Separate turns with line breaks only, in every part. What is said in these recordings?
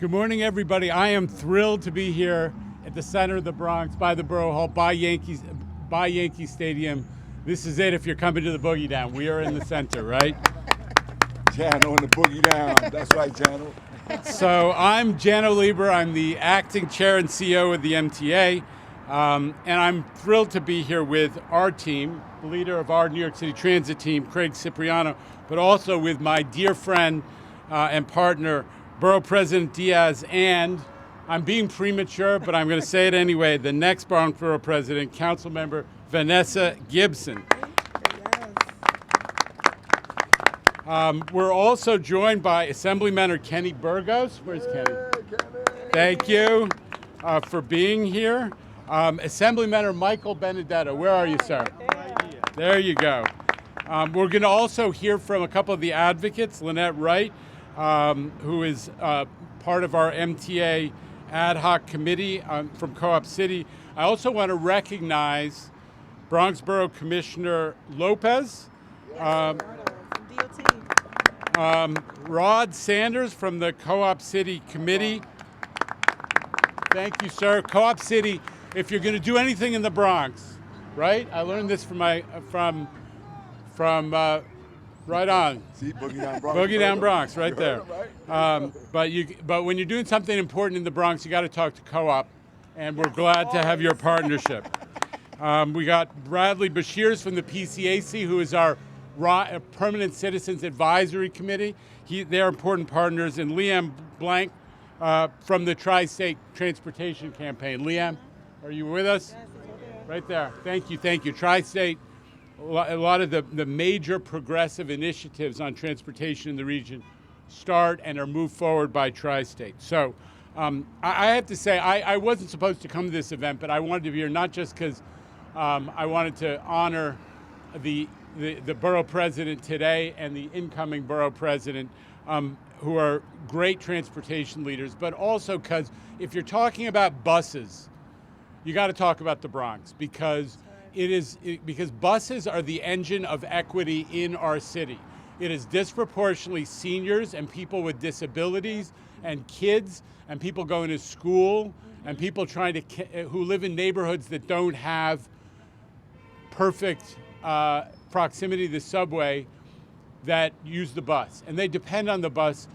Good morning, everybody. I am thrilled to be here at the center of the Bronx, by the Borough Hall, by Yankee Stadium. This is it if you're coming to the Boogie Down. We are in the center, right?
Jano in the Boogie Down. That's right, Jano.
So I'm Jano Lieber. I'm the acting chair and CEO of the MTA. And I'm thrilled to be here with our team, the leader of our New York City Transit team, Craig Cipriano, but also with my dear friend and partner, Borough President Diaz, and I'm being premature, but I'm going to say it anyway, the next Bronx Borough President, Council Member Vanessa Gibson. We're also joined by Assemblymember Kenny Burgos. Where's Kenny? Thank you for being here. Assemblymember Michael Benedetto. Where are you, sir? There you go. We're going to also hear from a couple of the advocates, Lynette Wright, who is part of our MTA ad hoc committee from Co-op City. I also want to recognize Bronx Borough Commissioner Lopez, Rod Sanders from the Co-op City Committee. Thank you, sir. Co-op City, if you're going to do anything in the Bronx, right? I learned this from right on.
See, Boogie Down Bronx.
Boogie Down Bronx, right there.
Right?
But when you're doing something important in the Bronx, you got to talk to Co-op, and we're glad to have your partnership. We got Bradley Bashirs from the PCAC, who is our Permanent Citizens Advisory Committee. They're important partners, and Liam Blank from the Tri-State Transportation Campaign. Liam, are you with us?
Yes,
right there. Thank you. Tri-State. A lot of the major progressive initiatives on transportation in the region start and are moved forward by Tri-State. So I have to say, I wasn't supposed to come to this event, but I wanted to be here not just because I wanted to honor the borough president today and the incoming borough president, who are great transportation leaders, but also because if you're talking about buses, you got to talk about the Bronx, because because buses are the engine of equity in our city. It is disproportionately seniors and people with disabilities and kids and people going to school and people who live in neighborhoods that don't have perfect proximity to the subway that use the bus. And they depend on the bus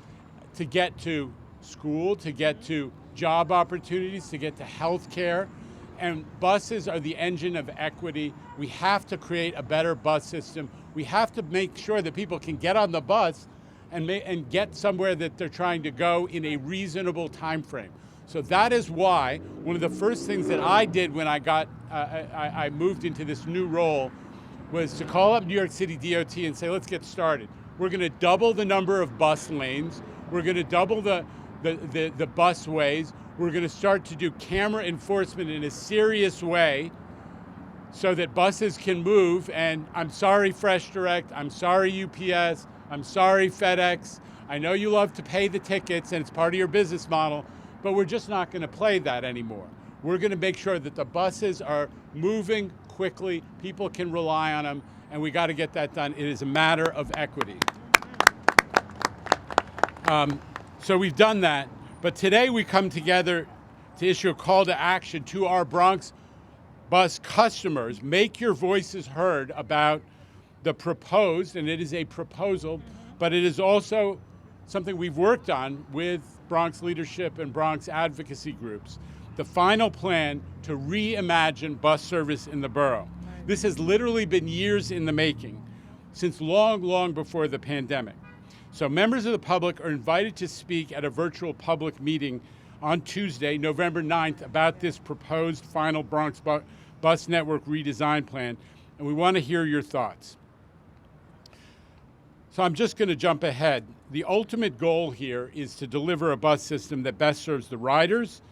to get to school, to get to job opportunities, to get to health care. And buses are the engine of equity. We have to create a better bus system. We have to make sure that people can get on the bus and get somewhere that they're trying to go in a reasonable time frame. So that is why one of the first things that I did when I moved into this new role was to call up New York City DOT and say, let's get started. We're going to double the number of bus lanes. We're going to double the busways. We're going to start to do camera enforcement in a serious way so that buses can move. And I'm sorry, Fresh Direct. I'm sorry, UPS. I'm sorry, FedEx. I know you love to pay the tickets and it's part of your business model, but we're just not going to play that anymore. We're going to make sure that the buses are moving quickly, people can rely on them, and we got to get that done. It is a matter of equity. So we've done that. But today we come together to issue a call to action to our Bronx bus customers. Make your voices heard about the proposed, and it is a proposal, but it is also something we've worked on with Bronx leadership and Bronx advocacy groups. The final plan to reimagine bus service in the borough. This has literally been years in the making, since long before the pandemic. So members of the public are invited to speak at a virtual public meeting on Tuesday, November 9th, about this proposed final Bronx bus network redesign plan, and we want to hear your thoughts. So I'm just going to jump ahead. The ultimate goal here is to deliver a bus system that best serves the riders,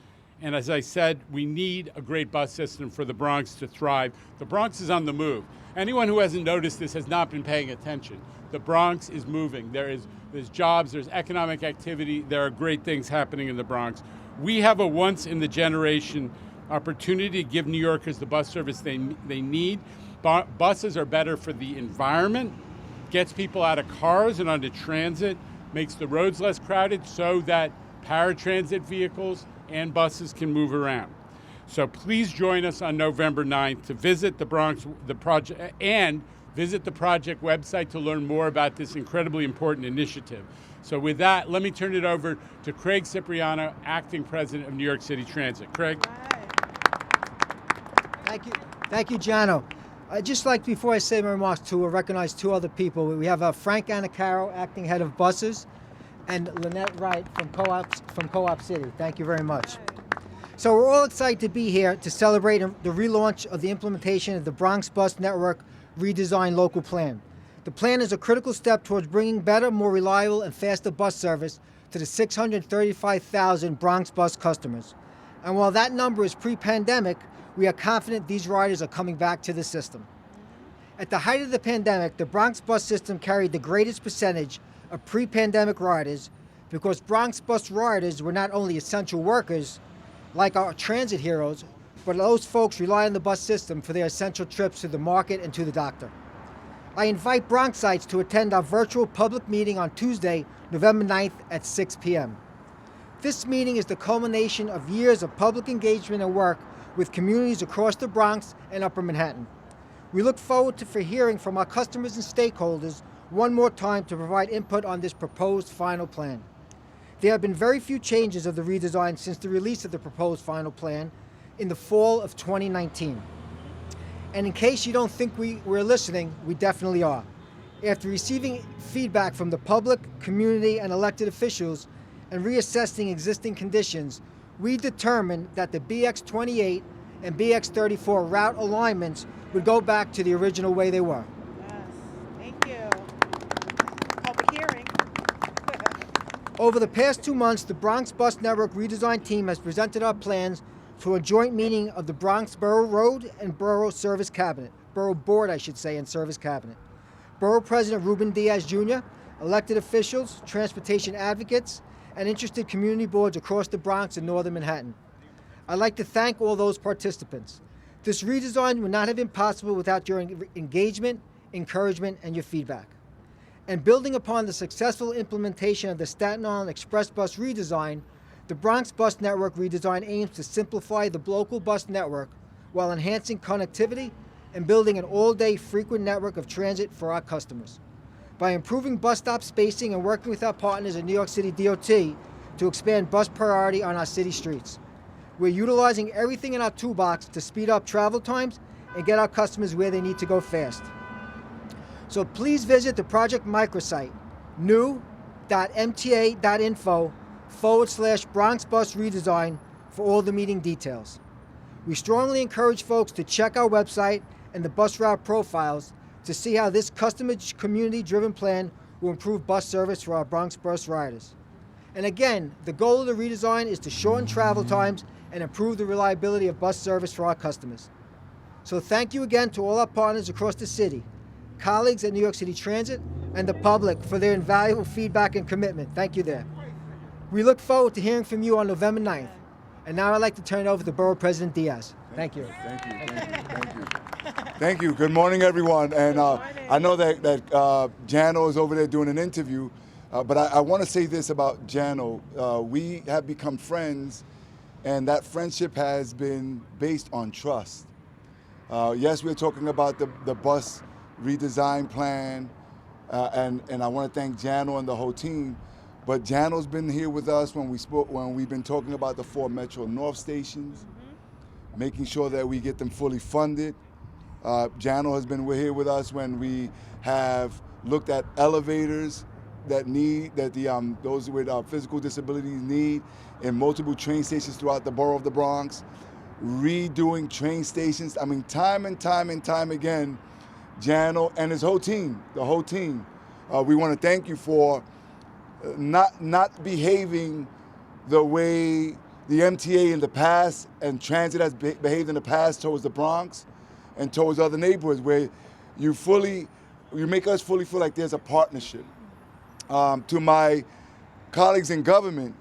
and as I said, we need a great bus system for the Bronx to thrive. The Bronx is on the move. Anyone who hasn't noticed this has not been paying attention. The Bronx is moving. There's jobs, there's economic activity, there are great things happening in the Bronx. We have a once-in-the-generation opportunity to give New Yorkers the bus service they need. Buses are better for the environment, gets people out of cars and onto transit, makes the roads less crowded so that paratransit vehicles and buses can move around. So please join us on November 9th to visit the project, and visit the project website to learn more about this incredibly important initiative. So with that, let me turn it over to Craig Cipriano, Acting President of New York City Transit. Craig.
Thank you, Jano. I'd just like, before I say my remarks, to recognize two other people. We have Frank Anacaro, Acting Head of Buses, and Lynette Wright from Co-op City. Thank you very much. So we're all excited to be here to celebrate the relaunch of the implementation of the Bronx Bus Network Redesigned Local Plan. The plan is a critical step towards bringing better, more reliable, and faster bus service to the 635,000 Bronx bus customers. And while that number is pre-pandemic, we are confident these riders are coming back to the system. At the height of the pandemic, the Bronx bus system carried the greatest percentage of pre-pandemic riders because Bronx bus riders were not only essential workers, like our transit heroes, but those folks rely on the bus system for their essential trips to the market and to the doctor. I invite Bronxites to attend our virtual public meeting on Tuesday, November 9th at 6 p.m. This meeting is the culmination of years of public engagement and work with communities across the Bronx and Upper Manhattan. We look forward to hearing from our customers and stakeholders one more time to provide input on this proposed final plan. There have been very few changes of the redesign since the release of the proposed final plan in the fall of 2019. And in case you don't think we're listening, we definitely are. After receiving feedback from the public, community, and elected officials, and reassessing existing conditions, we determined that the BX28 and BX34 route alignments would go back to the original way they were.
Yes, thank you. Public hearing.
Over the past 2 months, the Bronx Bus Network Redesign team has presented our plans to a joint meeting of the Bronx Borough Road and Borough Service Cabinet, Borough Board, I should say, and Service Cabinet. Borough President Ruben Diaz Jr., elected officials, transportation advocates, and interested community boards across the Bronx and northern Manhattan. I'd like to thank all those participants. This redesign would not have been possible without your engagement, encouragement, and your feedback. And building upon the successful implementation of the Staten Island Express Bus redesign, the Bronx Bus Network redesign aims to simplify the local bus network while enhancing connectivity and building an all-day frequent network of transit for our customers. By improving bus stop spacing and working with our partners at New York City DOT to expand bus priority on our city streets. We're utilizing everything in our toolbox to speed up travel times and get our customers where they need to go fast. So please visit the project microsite, new.mta.info/Bronx Bus Redesign for all the meeting details. We strongly encourage folks to check our website and the bus route profiles to see how this customer community-driven plan will improve bus service for our Bronx bus riders. And again, the goal of the redesign is to shorten travel times and improve the reliability of bus service for our customers. So thank you again to all our partners across the city, colleagues at New York City Transit, and the public for their invaluable feedback and commitment. Thank you there. We look forward to hearing from you on November 9th. And now I'd like to turn it over to Borough President Diaz. Thank you.
Thank you. Thank you. Good morning, everyone. And I know that Jano is over there doing an interview, but I want to say this about Jano. We have become friends, and that friendship has been based on trust. Yes, we're talking about the bus redesign plan, and I want to thank Jano and the whole team. But Jano's been here with us when we've been talking about the 4 Metro North stations, making sure that we get them fully funded. Jano has been here with us when we have looked at elevators that those with physical disabilities need in multiple train stations throughout the borough of the Bronx, redoing train stations. I mean, time and time again, Jano and his whole team, we want to thank you for not behaving the way the MTA in the past and transit has behaved in the past towards the Bronx and towards other neighborhoods, where you make us fully feel like there's a partnership. To my colleagues in government,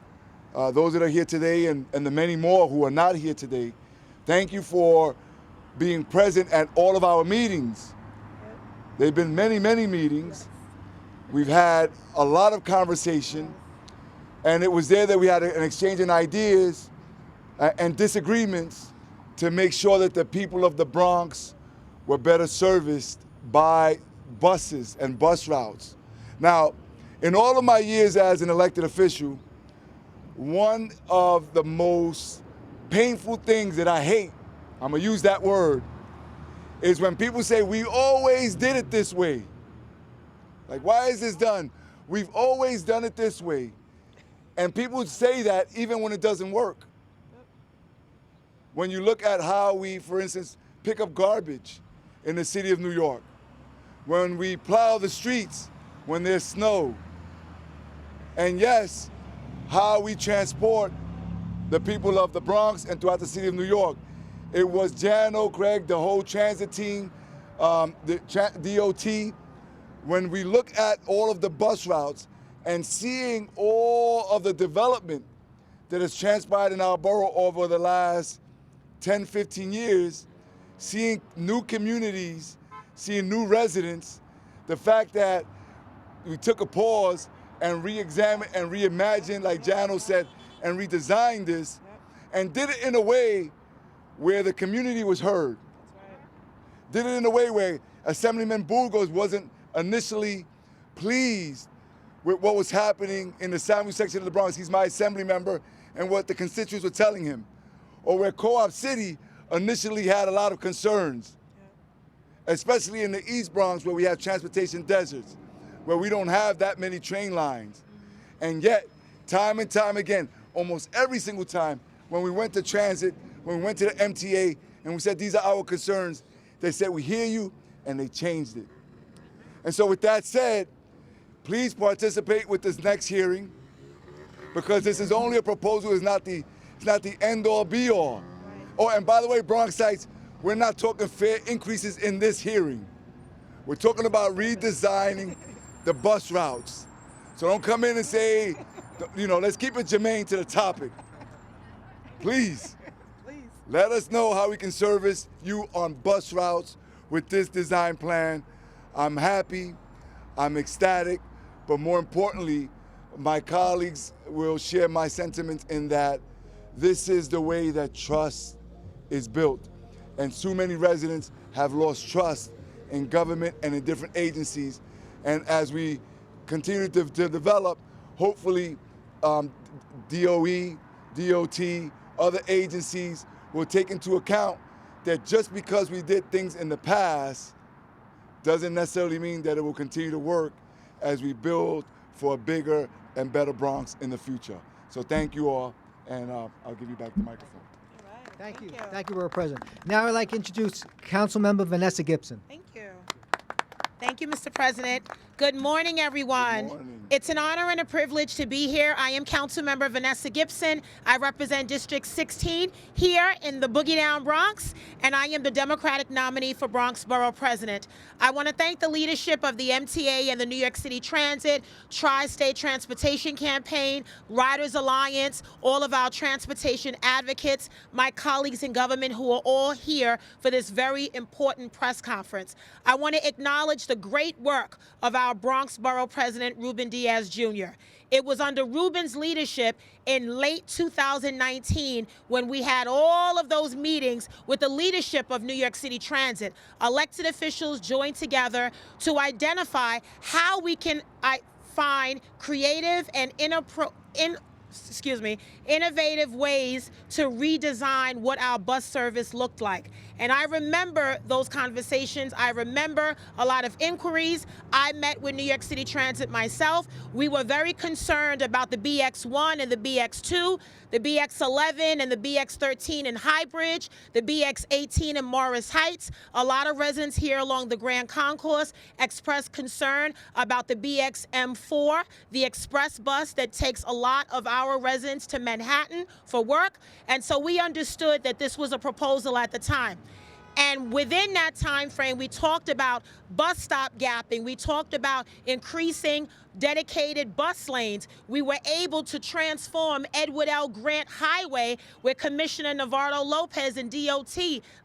those that are here today and the many more who are not here today, thank you for being present at all of our meetings. There have been many meetings. We've had a lot of conversation, And it was there that we had an exchange in ideas and disagreements to make sure that the people of the Bronx were better serviced by buses and bus routes. Now, in all of my years as an elected official, one of the most painful things that I hate, I'm gonna use that word, is when people say, we always did it this way. Like, why is this done? We've always done it this way. And people say that even when it doesn't work. When you look at how we, for instance, pick up garbage in the city of New York, when we plow the streets when there's snow, and yes, how we transport the people of the Bronx and throughout the city of New York. It was Jano, Craig, the whole transit team, the DOT. When we look at all of the bus routes and seeing all of the development that has transpired in our borough over the last 10, 15 years, seeing new communities, seeing new residents, the fact that we took a pause and re-examined and reimagined, like Jano said, and redesigned this, and did it in a way where the community was heard. Did it in a way where Assemblyman Burgos wasn't initially pleased with what was happening in the South section of the Bronx. He's my assembly member, and what the constituents were telling him. Or where Co-op City initially had a lot of concerns, especially in the East Bronx where we have transportation deserts, where we don't have that many train lines. And yet, time and time again, almost every single time, when we went to transit, when we went to the MTA, and we said, these are our concerns, they said, we hear you, and they changed it. And so with that said, please participate with this next hearing, because this is only a proposal, it's not the end-all, be-all. Oh, and by the way, Bronxites, we're not talking fare increases in this hearing. We're talking about redesigning the bus routes. So don't come in and say, let's keep it germane to the topic. Please, let us know how we can service you on bus routes with this design plan. I'm happy, I'm ecstatic, but more importantly, my colleagues will share my sentiments in that this is the way that trust is built. And too many residents have lost trust in government and in different agencies. And as we continue to develop, hopefully DOE, DOT, other agencies will take into account that just because we did things in the past doesn't necessarily mean that it will continue to work as we build for a bigger and better Bronx in the future. So thank you all, and I'll give you back the microphone.
Thank you. Thank you, Borough President. Now I'd like to introduce Councilmember Vanessa Gibson.
Thank you. Thank you, Mr. President. Good morning, everyone.
Good morning.
It's an honor and a privilege to be here. I am Councilmember Vanessa Gibson. I represent District 16 here in the Boogie Down Bronx, and I am the Democratic nominee for Bronx Borough President. I want to thank the leadership of the MTA and the New York City Transit, Tri-State Transportation Campaign, Riders Alliance, all of our transportation advocates, my colleagues in government who are all here for this very important press conference. I want to acknowledge the great work of our Bronx Borough President, Ruben Diaz Jr. It was under Ruben's leadership in late 2019 when we had all of those meetings with the leadership of New York City Transit. Elected officials joined together to identify how we can find creative and innovative ways to redesign what our bus service looked like. And I remember those conversations. I remember a lot of inquiries. I met with New York City Transit myself. We were very concerned about the BX1 and the BX2, the BX11 and the BX13 in Highbridge, the BX18 in Morris Heights. A lot of residents here along the Grand Concourse expressed concern about the BXM4, the express bus that takes a lot of our residents to Manhattan for work. And so we understood that this was a proposal at the time. And within that time frame, we talked about bus stop gapping. We talked about increasing dedicated bus lanes. We were able to transform Edward L. Grant Highway with Commissioner Navarro Lopez and DOT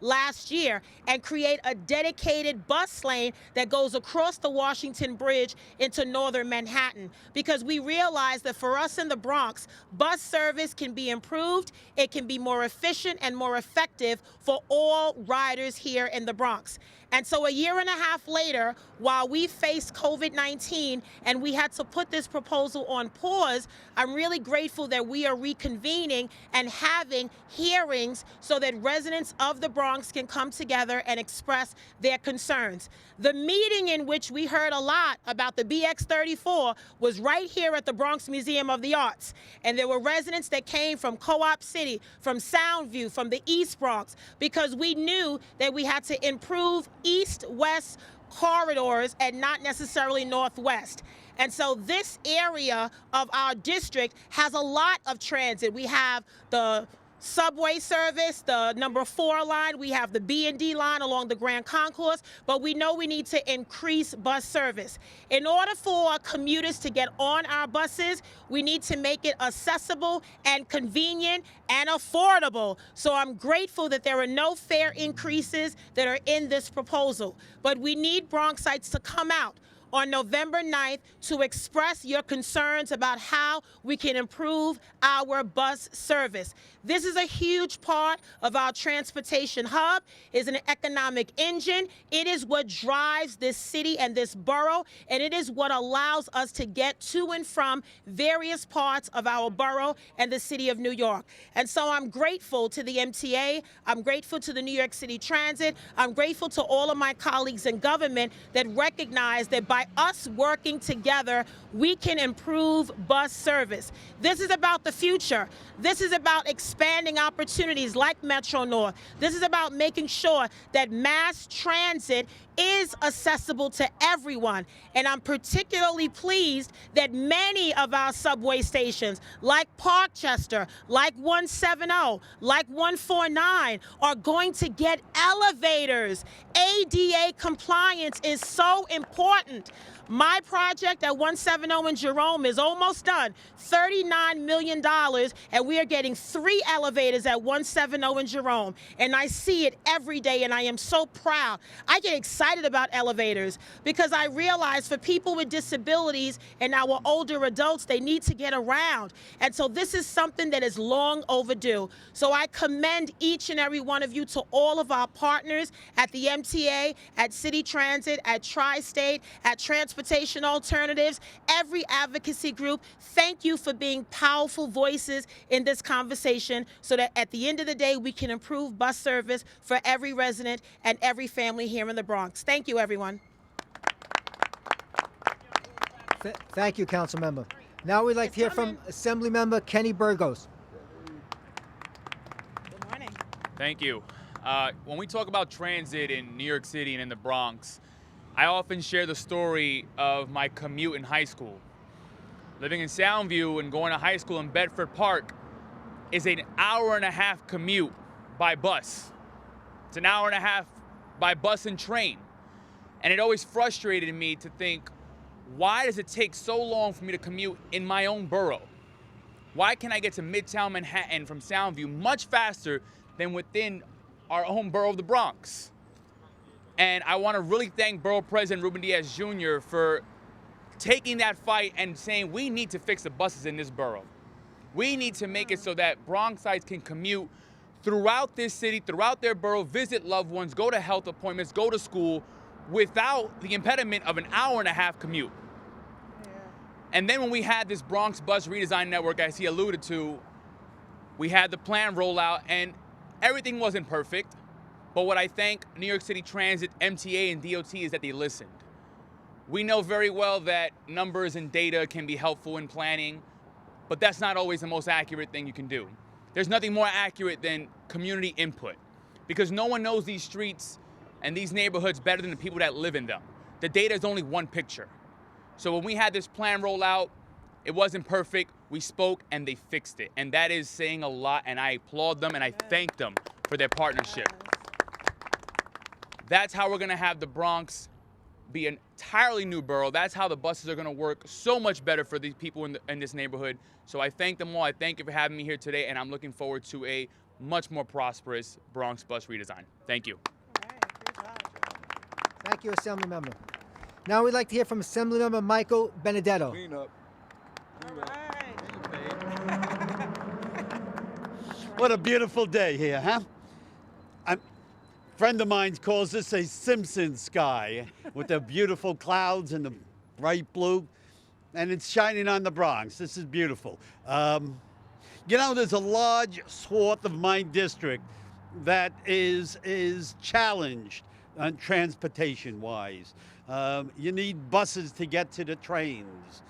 last year and create a dedicated bus lane that goes across the Washington Bridge into northern Manhattan, because we realize that for us in the Bronx, bus service can be improved, it can be more efficient and more effective for all riders here in the Bronx. And so a year and a half later, while we faced COVID-19 and we had to put this proposal on pause, I'm really grateful that we are reconvening and having hearings so that residents of the Bronx can come together and express their concerns. The meeting in which we heard a lot about the BX34 was right here at the Bronx Museum of the Arts. And there were residents that came from Co-op City, from Soundview, from the East Bronx, because we knew that we had to improve east-west corridors and not necessarily northwest. And so this area of our district has a lot of transit. We have the subway service, the number 4 line, we have the B and D line along the Grand Concourse, but we know we need to increase bus service. In order for commuters to get on our buses, we need to make it accessible and convenient and affordable. So I'm grateful that there are no fare increases that are in this proposal, but we need Bronxites to come out on November 9th to express your concerns about how we can improve our bus service. This is a huge part of our transportation hub. It's an economic engine. It is what drives this city and this borough, and it is what allows us to get to and from various parts of our borough and the city of New York. And so I'm grateful to the MTA. I'm grateful to the New York City Transit. I'm grateful to all of my colleagues in government that recognize that by us working together, we can improve bus service. This is about the future. This is about expanding opportunities like Metro North. This is about making sure that mass transit is accessible to everyone. And I'm particularly pleased that many of our subway stations, like Parkchester, like 170, like 149, are going to get elevators. ADA compliance is so important. My project at 170 in Jerome is almost done, $39 million, and we are getting 3 elevators at 170 in Jerome. And I see it every day, and I am so proud. I get excited about elevators because I realize for people with disabilities and our older adults, they need to get around. And so this is something that is long overdue. So I commend each and every one of you to all of our partners at the MTA, at City Transit, at Tri-State, at Transportation Alternatives, every advocacy group. Thank you for being powerful voices in this conversation so that at the end of the day, we can improve bus service for every resident and every family here in the Bronx. Thank you, everyone.
Thank you, Council Member. Now we'd like to hear from Assembly Member Kenny Burgos.
Good morning.
Thank you. When we talk about transit in New York City and in the Bronx, I often share the story of my commute in high school. Living in Soundview and going to high school in Bedford Park is an hour-and-a-half commute by bus. It's an hour-and-a-half by bus and train. And it always frustrated me to think, why does it take so long for me to commute in my own borough? Why can't I get to Midtown Manhattan from Soundview much faster than within our own borough of the Bronx? And I want to really thank Borough President Ruben Diaz Jr. for taking that fight and saying we need to fix the buses in this borough. We need to make it so that Bronxites can commute throughout this city, throughout their borough, visit loved ones, go to health appointments, go to school without the impediment of an hour-and-a-half commute. Yeah. And then when we had this Bronx Bus Redesign Network, as he alluded to, we had the plan roll out and everything wasn't perfect. But what I thank New York City Transit, MTA, and DOT is that they listened. We know very well that numbers and data can be helpful in planning, but that's not always the most accurate thing you can do. There's nothing more accurate than community input, because no one knows these streets and these neighborhoods better than the people that live in them. The data is only one picture. So when we had this plan roll out, it wasn't perfect. We spoke and they fixed it. And that is saying a lot, and I applaud them and I thank them for their partnership. That's how we're gonna have the Bronx be an entirely new borough. That's how the buses are going to work so much better for these people in this neighborhood. So I thank them all. I thank you for having me here today, and I'm looking forward to a much more prosperous Bronx bus redesign. Thank you.
Thank you, Assemblymember. Now we'd like to hear from Assemblymember Michael Benedetto.
Clean up.
What a beautiful day here, huh? A friend of mine calls this a Simpson sky with the beautiful clouds and the bright blue, and it's shining on the Bronx. This is beautiful. You know, there's a large swath of my district that is challenged transportation-wise. You need buses to get to the trains.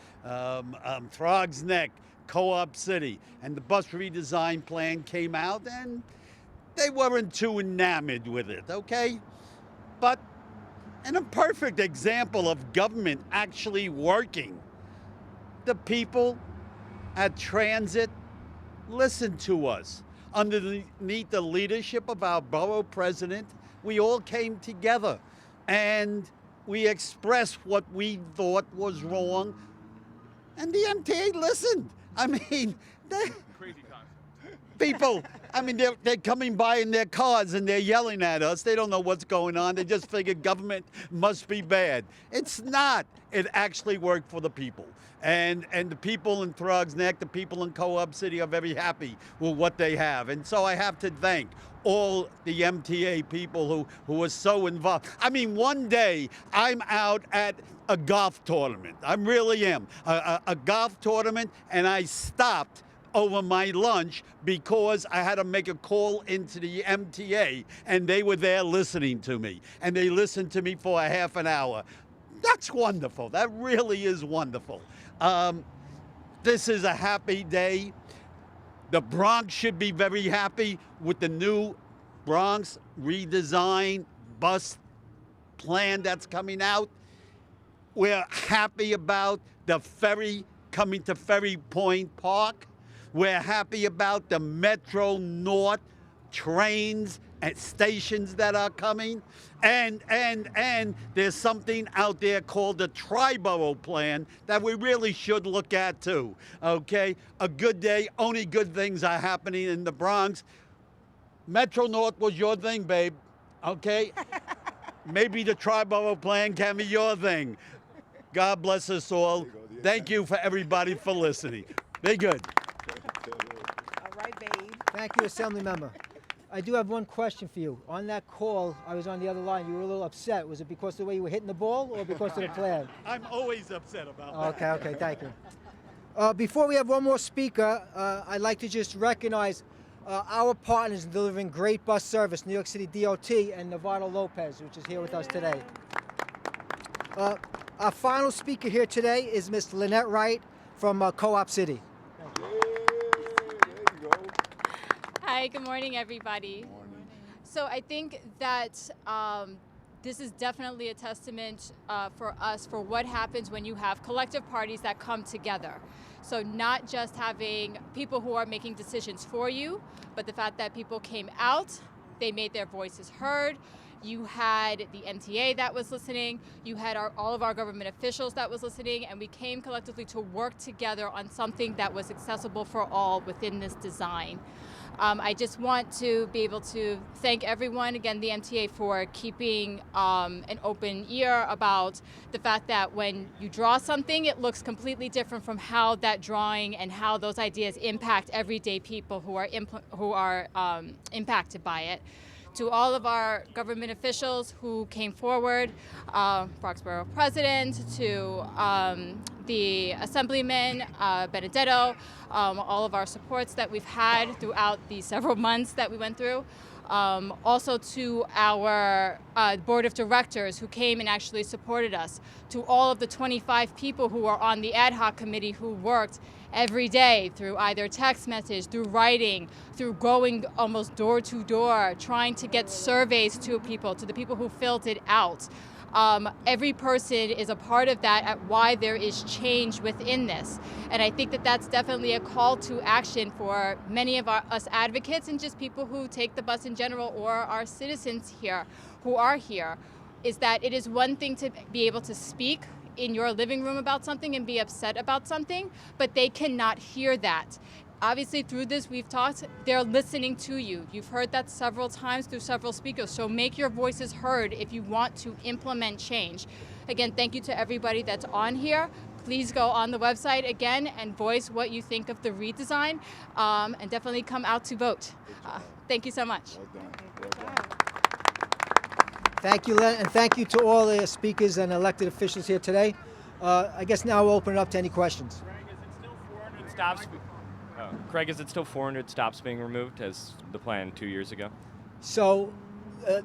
Throgs Neck, Co-op City, and the bus redesign plan came out, and they weren't too enamored with it, okay? But in a perfect example of government actually working, the people at Transit listened to us. Underneath the leadership of our borough president, we all came together and we expressed what we thought was wrong, and the MTA listened. I mean,
Crazy concept.
people, I mean, they're coming by in their cars and they're yelling at us. They don't know what's going on. They just figure government must be bad. It's not. It actually worked for the people. And the people in Throgs Neck, the people in Co-op City are very happy with what they have. And so I have to thank all the MTA people who are so involved. I mean, one day I'm out at a golf tournament. I really am. A golf tournament, and I stopped over my lunch because I had to make a call into the MTA, and they were there listening to me. And they listened to me for a half an hour. That's wonderful. That really is wonderful. This is a happy day. The Bronx should be very happy with the new Bronx redesign bus plan that's coming out. We're happy about the ferry coming to Ferry Point Park. We're happy about the Metro North trains and stations that are coming. And there's something out there called the Tri-Borough Plan that we really should look at too, okay? A good day, only good things are happening in the Bronx. Metro North was your thing, babe, okay? Maybe the Tri-Borough Plan can be your thing. God bless us all. Thank you for everybody for listening. Be good.
All right, babe.
Thank you, Assemblymember. I do have one question for you. On that call, I was on the other line. You were a little upset. Was it because of the way you were hitting the ball or because of the plan?
I'm always upset about that.
Okay, thank you. Before we have one more speaker, I'd like to just recognize our partners in delivering great bus service, New York City DOT and Navarro Lopez, which is here with us today. Our final speaker here today is Miss Lynette Wright from Co-op City.
Hi, good morning, everybody. So I think that this is definitely a testament for us for what happens when you have collective parties that come together. So not just having people who are making decisions for you, but the fact that people came out, they made their voices heard. You had the MTA that was listening, you had all of our government officials that was listening, and we came collectively to work together on something that was accessible for all within this design. I just want to be able to thank everyone, again, the MTA, for keeping an open ear about the fact that when you draw something, it looks completely different from how that drawing and how those ideas impact everyday people who are impacted by it. To all of our government officials who came forward, Bronx Borough President, to the Assemblyman Benedetto, all of our supports that we've had throughout the several months that we went through. Also to our board of directors who came and actually supported us, to all of the 25 people who are on the ad hoc committee who worked every day through either text message, through writing, through going almost door to door, trying to get surveys to people, to the people who filled it out. Every person is a part of that at why there is change within this. And I think that that's definitely a call to action for many of us advocates and just people who take the bus in general, or our citizens here who are here. is that it is one thing to be able to speak in your living room about something and be upset about something, but they cannot hear that. Obviously, through this, we've talked, they're listening to you. You've heard that several times through several speakers, so make your voices heard if you want to implement change. Again, thank you to everybody that's on here. Please go on the website again and voice what you think of the redesign, and definitely come out to vote. Thank you so much.
Thank you, Len, and thank you to all the speakers and elected officials here today. I guess now we'll open it up to any questions.
Craig, is it still 400 stops being removed as the plan 2 years ago?
So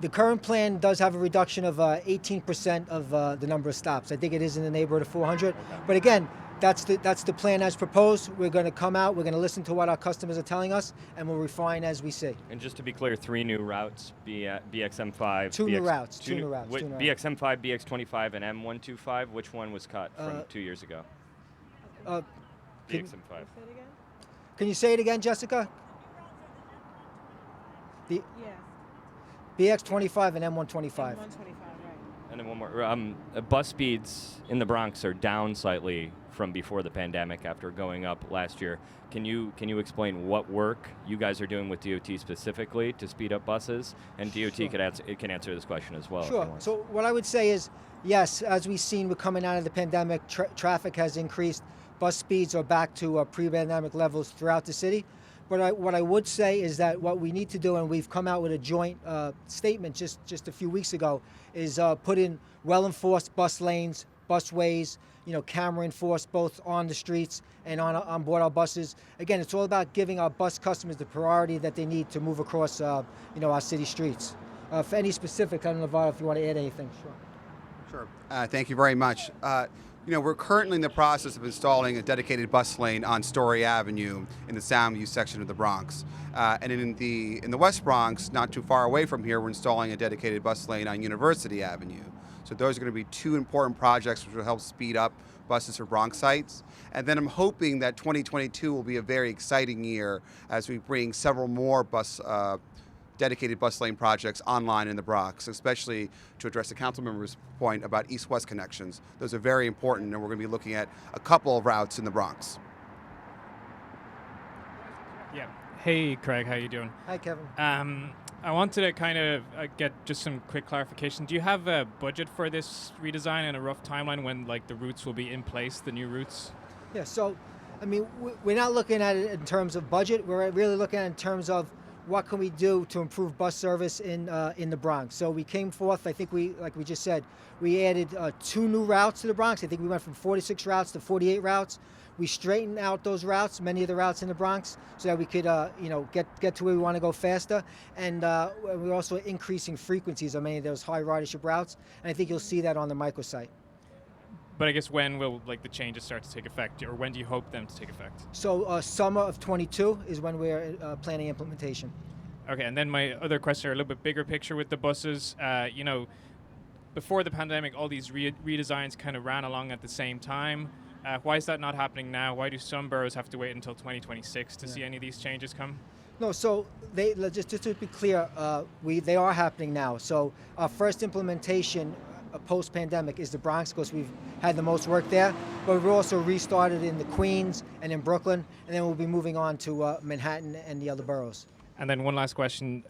the current plan does have a reduction of 18% of the number of stops. I think it is in the neighborhood of 400. But again, that's the plan as proposed. We're going to come out, we're going to listen to what our customers are telling us, and we'll refine as we see.
And just to be clear, 3 new routes, BXM5.
Two new routes.
BXM5, BX25, and M125. Which one was cut from 2 years ago? BXM5.
Can you say it again, Jessica?
Yes.
BX25 and M125.
M125, right.
And then one more. Bus speeds in the Bronx are down slightly from before the pandemic after going up last year. Can you explain what work you guys are doing with DOT specifically to speed up buses? And DOT
Sure.
can answer this question as well. if
Sure.
it wants.
So what I would say is, yes, as we've seen, we're coming out of the pandemic, traffic has increased. Bus speeds are back to pre-pandemic levels throughout the city. But what I would say is that what we need to do, and we've come out with a joint statement just a few weeks ago, is put in well-enforced bus lanes, busways, camera enforced both on the streets and on board our buses. Again, it's all about giving our bus customers the priority that they need to move across, our city streets. For any specific, I don't know, Vada, if you want to add anything. Sure.
Sure. Thank you very much. We're currently in the process of installing a dedicated bus lane on Story Avenue in the Soundview section of the Bronx. And in the West Bronx, not too far away from here, we're installing a dedicated bus lane on University Avenue. So those are going to be 2 important projects which will help speed up buses for Bronxites. And then I'm hoping that 2022 will be a very exciting year as we bring several more dedicated bus lane projects online in the Bronx, especially to address the council member's point about east-west connections. Those are very important, and we're going to be looking at a couple of routes in the Bronx.
Yeah. Hey, Craig, how you doing?
Hi, Kevin.
I wanted to kind of get just some quick clarification. Do you have a budget for this redesign and a rough timeline when the routes will be in place, the new routes?
Yeah, so, we're not looking at it in terms of budget. We're really looking at it in terms of what can we do to improve bus service in the Bronx. So we came forth, I think like we just said, we added 2 new routes to the Bronx. I think we went from 46 routes to 48 routes. We straightened out those routes, many of the routes in the Bronx, so that we could get to where we want to go faster. And we're also increasing frequencies on many of those high ridership routes. And I think you'll see that on the microsite.
But I guess when will the changes start to take effect, or when do you hope them to take effect?
So summer of 22 is when we're planning implementation.
Okay, and then my other question, a little bit bigger picture with the buses. Before the pandemic, all these redesigns kind of ran along at the same time. Why is that not happening now? Why do some boroughs have to wait until 2026 to see any of these changes come?
No, so just to be clear, they are happening now. So our first implementation post-pandemic is the Bronx because we've had the most work there, but we've also restarted in the Queens and in Brooklyn, and then we'll be moving on to Manhattan and the other boroughs.
And then one last question,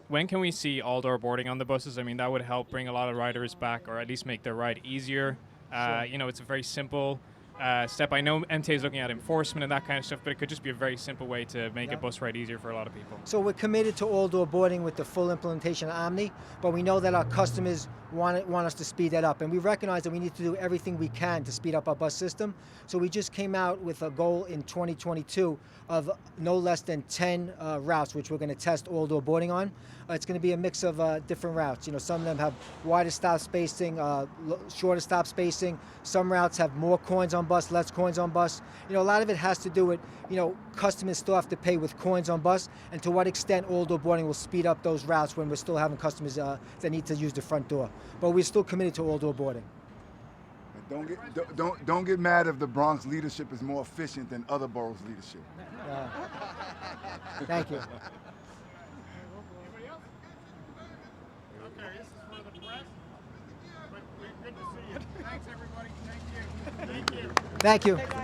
when can we see Aldor boarding on the buses? That would help bring a lot of riders back, or at least make their ride easier. Sure. It's a very simple step. I know MTA is looking at enforcement and that kind of stuff, but it could just be a very simple way to make a bus ride easier for a lot of people.
So we're committed to Aldor boarding with the full implementation of Omni, but we know that our customers want us to speed that up, and we recognize that we need to do everything we can to speed up our bus system. So we just came out with a goal in 2022 of no less than 10 routes, which we're going to test Aldor boarding on. It's going to be a mix of different routes. Some of them have wider stop spacing, shorter stop spacing. Some routes have more coins on bus, less coins on bus. A lot of it has to do with, customers still have to pay with coins on bus, and to what extent Aldor boarding will speed up those routes when we're still having customers that need to use the front door. But we're still committed to Aldor boarding.
Don't get mad if the Bronx leadership is more efficient than other boroughs' leadership.
Thank you. Thank you.